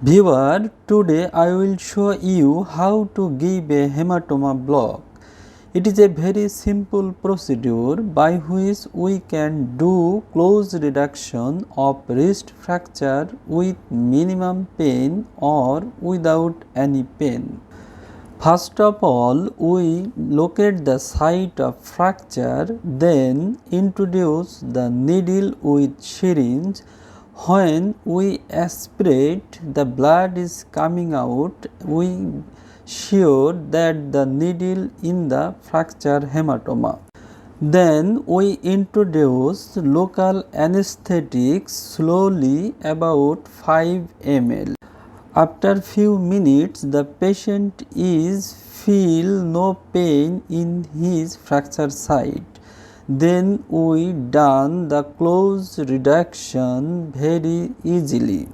Viewer, today I will show you how to give a hematoma block. It is a very simple procedure by which we can do close reduction of wrist fracture with minimum pain or without any pain. First of all, we locate the site of fracture, then introduce the needle with syringe. When we aspirate, the blood is coming out. We sure that the needle in the fracture hematoma. Then we introduce local anesthetic slowly about 5 ml. After few minutes, the patient is feel no pain in his fracture site. Then we done the close reduction very easily.